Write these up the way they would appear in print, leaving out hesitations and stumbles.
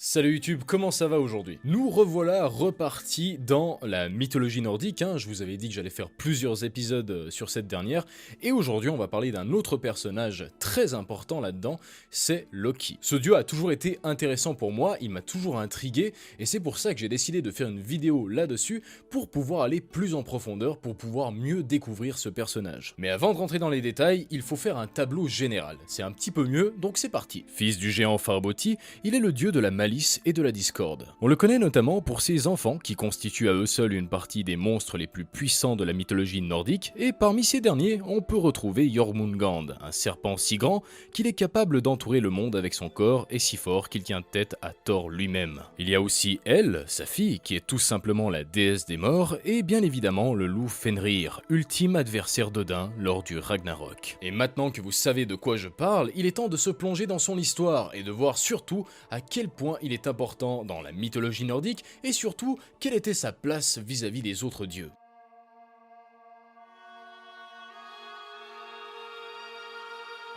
Salut YouTube, comment ça va aujourd'hui? Nous revoilà repartis dans la mythologie nordique, je vous avais dit que j'allais faire plusieurs épisodes sur cette dernière, et aujourd'hui on va parler d'un autre personnage très important là-dedans, c'est Loki. Ce dieu a toujours été intéressant pour moi, il m'a toujours intrigué, et c'est pour ça que j'ai décidé de faire une vidéo là-dessus, pour pouvoir aller plus en profondeur, pour pouvoir mieux découvrir ce personnage. Mais avant de rentrer dans les détails, il faut faire un tableau général, c'est un petit peu mieux, donc c'est parti. Fils du géant Farboti, il est le dieu de la malice et de la discorde. On le connaît notamment pour ses enfants qui constituent à eux seuls une partie des monstres les plus puissants de la mythologie nordique, et parmi ces derniers, on peut retrouver Jormungand, un serpent si grand qu'il est capable d'entourer le monde avec son corps et si fort qu'il tient tête à Thor lui-même. Il y a aussi Elle, sa fille, qui est tout simplement la déesse des morts, et bien évidemment le loup Fenrir, ultime adversaire d'Odin lors du Ragnarok. Et maintenant que vous savez de quoi je parle, il est temps de se plonger dans son histoire et de voir surtout à quel point il est important dans la mythologie nordique et surtout quelle était sa place vis-à-vis des autres dieux.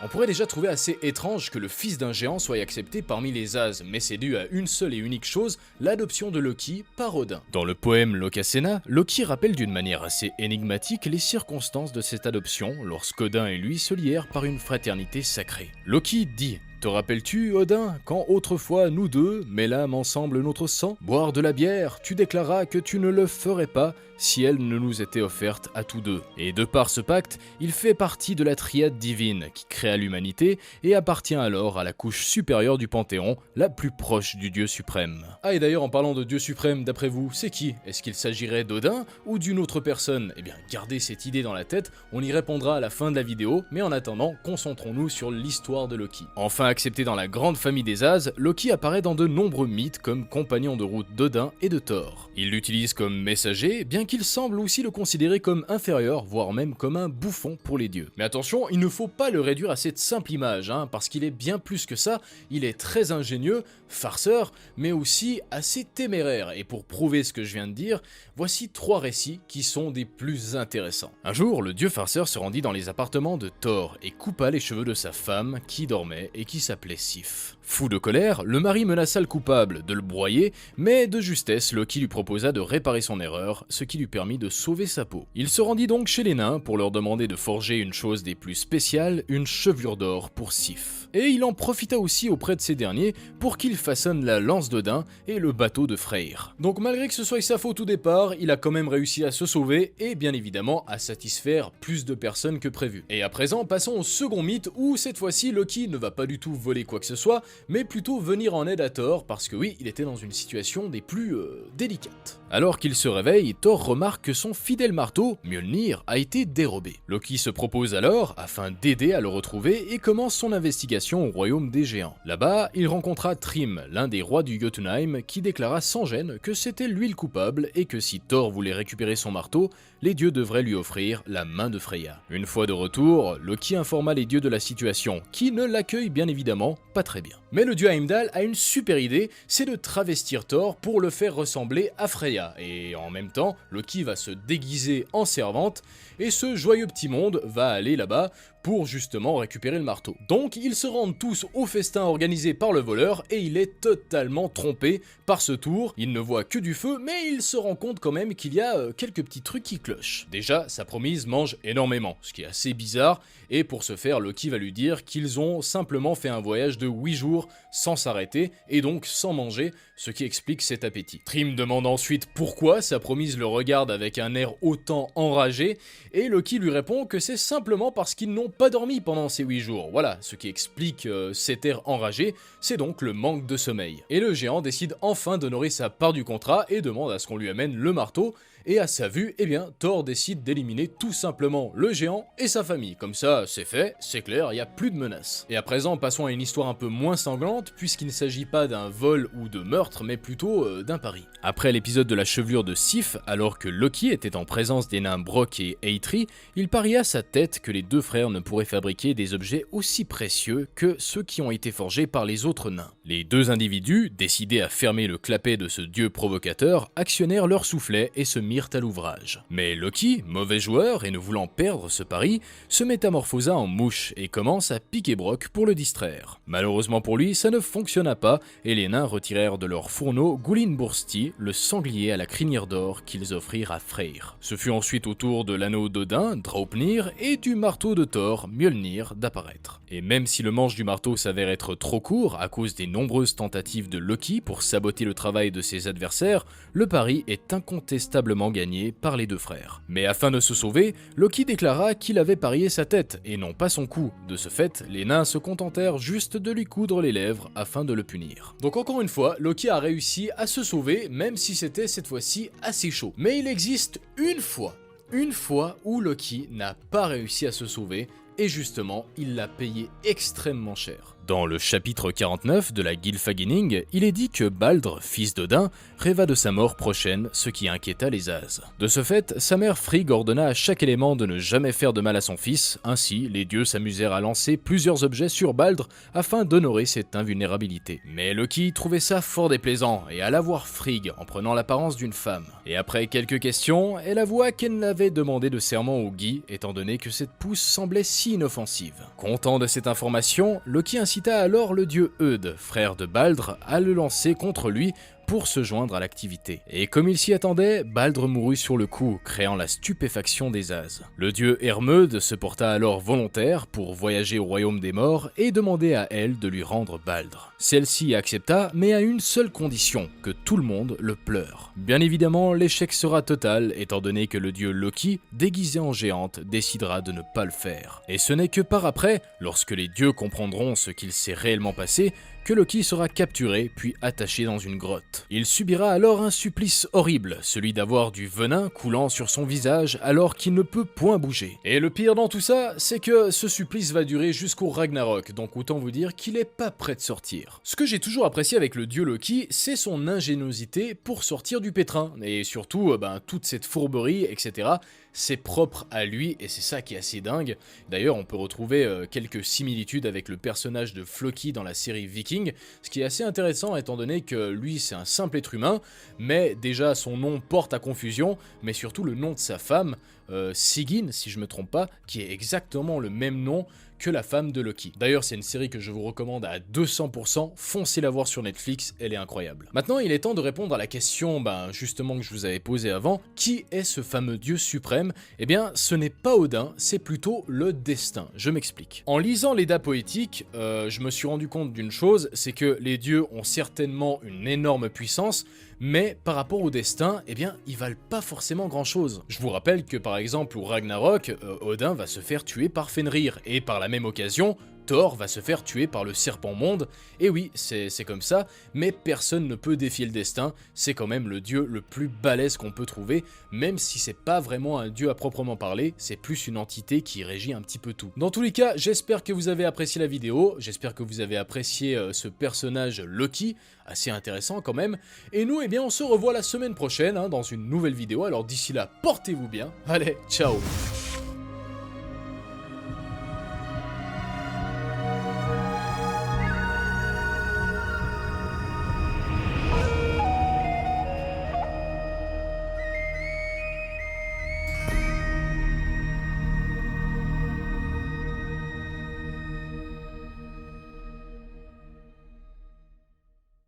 On pourrait déjà trouver assez étrange que le fils d'un géant soit accepté parmi les As, mais c'est dû à une seule et unique chose, l'adoption de Loki par Odin. Dans le poème Lokasenna, Loki rappelle d'une manière assez énigmatique les circonstances de cette adoption lorsqu'Odin et lui se lièrent par une fraternité sacrée. Loki dit: te rappelles-tu, Odin, quand autrefois nous deux mêlâmes ensemble notre sang? Boire de la bière, tu déclaras que tu ne le ferais pas si elle ne nous était offerte à tous deux. Et de par ce pacte, il fait partie de la triade divine qui créa l'humanité et appartient alors à la couche supérieure du Panthéon, la plus proche du dieu suprême. Ah, et d'ailleurs, en parlant de dieu suprême, d'après vous, c'est qui? Est-ce qu'il s'agirait d'Odin ou d'une autre personne? Eh bien, gardez cette idée dans la tête, on y répondra à la fin de la vidéo, mais en attendant, concentrons-nous sur l'histoire de Loki. Enfin accepté dans la grande famille des As, Loki apparaît dans de nombreux mythes comme compagnon de route d'Odin et de Thor. Il l'utilise comme messager, bien qu'il semble aussi le considérer comme inférieur, voire même comme un bouffon pour les dieux. Mais attention, il ne faut pas le réduire à cette simple image, parce qu'il est bien plus que ça, il est très ingénieux, farceur, mais aussi assez téméraire, et pour prouver ce que je viens de dire, voici 3 récits qui sont des plus intéressants. Un jour, le dieu farceur se rendit dans les appartements de Thor et coupa les cheveux de sa femme qui dormait et qui s'appelait Sif. Fou de colère, le mari menaça le coupable de le broyer, mais de justesse, Loki lui proposa de réparer son erreur, ce qui lui permit de sauver sa peau. Il se rendit donc chez les nains pour leur demander de forger une chose des plus spéciales, une chevelure d'or pour Sif. Et il en profita aussi auprès de ces derniers pour qu'ils façonnent la lance d'Odin et le bateau de Freyr. Donc malgré que ce soit sa faute au départ, il a quand même réussi à se sauver et bien évidemment à satisfaire plus de personnes que prévu. Et à présent, passons au second mythe où cette fois-ci Loki ne va pas du tout voler quoi que ce soit, mais plutôt venir en aide à Thor parce que oui, il était dans une situation des plus délicates. Alors qu'il se réveille, Thor remarque que son fidèle marteau, Mjolnir, a été dérobé. Loki se propose alors, afin d'aider à le retrouver, et commence son investigation au royaume des géants. Là-bas, il rencontra Thrym, l'un des rois du Jotunheim, qui déclara sans gêne que c'était lui le coupable et que si Thor voulait récupérer son marteau, les dieux devraient lui offrir la main de Freya. Une fois de retour, Loki informa les dieux de la situation, qui ne l'accueillent bien évidemment pas très bien. Mais le dieu Heimdall a une super idée, c'est de travestir Thor pour le faire ressembler à Freya, et en même temps, Loki va se déguiser en servante, et ce joyeux petit monde va aller là-bas pour justement récupérer le marteau. Donc ils se rendent tous au festin organisé par le voleur, et il est totalement trompé par ce tour, il ne voit que du feu, mais il se rend compte quand même qu'il y a quelques petits trucs qui clochent. Déjà, sa promise mange énormément, ce qui est assez bizarre, et pour ce faire, Loki va lui dire qu'ils ont simplement fait un voyage de 8 jours sans s'arrêter, et donc sans manger, ce qui explique cet appétit. Thrym demande ensuite pourquoi sa promise le regarde avec un air autant enragé, et Loki lui répond que c'est simplement parce qu'ils n'ont pas dormi pendant ces 8 jours. Voilà, ce qui explique cet air enragé, c'est donc le manque de sommeil. Et le géant décide enfin d'honorer sa part du contrat et demande à ce qu'on lui amène le marteau, et à sa vue, eh bien, Thor décide d'éliminer tout simplement le géant et sa famille. Comme ça, c'est fait, c'est clair, il n'y a plus de menaces. Et à présent, passons à une histoire un peu moins sanglante, puisqu'il ne s'agit pas d'un vol ou de meurtre, mais plutôt d'un pari. Après l'épisode de la chevelure de Sif, alors que Loki était en présence des nains Brok et Eitri, il paria sa tête que les deux frères ne pourraient fabriquer des objets aussi précieux que ceux qui ont été forgés par les autres nains. Les deux individus, décidés à fermer le clapet de ce dieu provocateur, actionnèrent leur soufflet et se mirent mirent à l'ouvrage. Mais Loki, mauvais joueur et ne voulant perdre ce pari, se métamorphosa en mouche et commence à piquer Brock pour le distraire. Malheureusement pour lui, ça ne fonctionna pas et les nains retirèrent de leur fourneau Gullinbursti, le sanglier à la crinière d'or qu'ils offrirent à Freyr. Ce fut ensuite au tour de l'anneau d'Odin, Draupnir, et du marteau de Thor, Mjolnir, d'apparaître. Et même si le manche du marteau s'avère être trop court à cause des nombreuses tentatives de Loki pour saboter le travail de ses adversaires, le pari est incontestablement gagné par les deux frères. Mais afin de se sauver, Loki déclara qu'il avait parié sa tête et non pas son cou. De ce fait, les nains se contentèrent juste de lui coudre les lèvres afin de le punir. Donc encore une fois, Loki a réussi à se sauver, même si c'était cette fois-ci assez chaud. Mais il existe une fois où Loki n'a pas réussi à se sauver, et justement, il l'a payé extrêmement cher. Dans le chapitre 49 de la Gylfaginning, il est dit que Baldr, fils d'Odin, rêva de sa mort prochaine, ce qui inquiéta les Ases. De ce fait, sa mère Frigg ordonna à chaque élément de ne jamais faire de mal à son fils, ainsi les dieux s'amusèrent à lancer plusieurs objets sur Baldr afin d'honorer cette invulnérabilité. Mais Loki trouvait ça fort déplaisant et alla voir Frigg en prenant l'apparence d'une femme. Et après quelques questions, elle avoua qu'elle n'avait demandé de serment au Gi, étant donné que cette pousse semblait si inoffensive. Content de cette information, Loki incita alors le dieu Eud, frère de Baldr, à le lancer contre lui pour se joindre à l'activité. Et comme il s'y attendait, Baldr mourut sur le coup, créant la stupéfaction des Ases. Le dieu Hermeud se porta alors volontaire pour voyager au royaume des morts et demander à elle de lui rendre Baldr. Celle-ci accepta, mais à une seule condition, que tout le monde le pleure. Bien évidemment, l'échec sera total, étant donné que le dieu Loki, déguisé en géante, décidera de ne pas le faire. Et ce n'est que par après, lorsque les dieux comprendront ce qu'il s'est réellement passé, que Loki sera capturé puis attaché dans une grotte. Il subira alors un supplice horrible, celui d'avoir du venin coulant sur son visage alors qu'il ne peut point bouger. Et le pire dans tout ça, c'est que ce supplice va durer jusqu'au Ragnarok, donc autant vous dire qu'il est pas prêt de sortir. Ce que j'ai toujours apprécié avec le dieu Loki, c'est son ingéniosité pour sortir du pétrin, et surtout toute cette fourberie, etc. C'est propre à lui et c'est ça qui est assez dingue. D'ailleurs, on peut retrouver quelques similitudes avec le personnage de Floki dans la série Viking, ce qui est assez intéressant étant donné que lui c'est un simple être humain, mais déjà son nom porte à confusion, mais surtout le nom de sa femme, Sigyn si je me trompe pas, qui est exactement le même nom que la femme de Loki. D'ailleurs, c'est une série que je vous recommande à 200%, foncez la voir sur Netflix, elle est incroyable. Maintenant, il est temps de répondre à la question, justement, que je vous avais posée avant, qui est ce fameux dieu suprême? Eh bien, ce n'est pas Odin, c'est plutôt le destin, je m'explique. En lisant l'Edda poétique, je me suis rendu compte d'une chose, c'est que les dieux ont certainement une énorme puissance, mais par rapport au destin, eh bien, ils valent pas forcément grand chose. Je vous rappelle que par exemple au Ragnarok, Odin va se faire tuer par Fenrir, et par la même occasion, Thor va se faire tuer par le serpent monde, et oui, c'est comme ça, mais personne ne peut défier le destin, c'est quand même le dieu le plus balèze qu'on peut trouver, même si c'est pas vraiment un dieu à proprement parler, c'est plus une entité qui régit un petit peu tout. Dans tous les cas, j'espère que vous avez apprécié la vidéo, j'espère que vous avez apprécié ce personnage Loki, assez intéressant quand même, et nous, eh bien, on se revoit la semaine prochaine, dans une nouvelle vidéo, alors d'ici là, portez-vous bien, allez, ciao.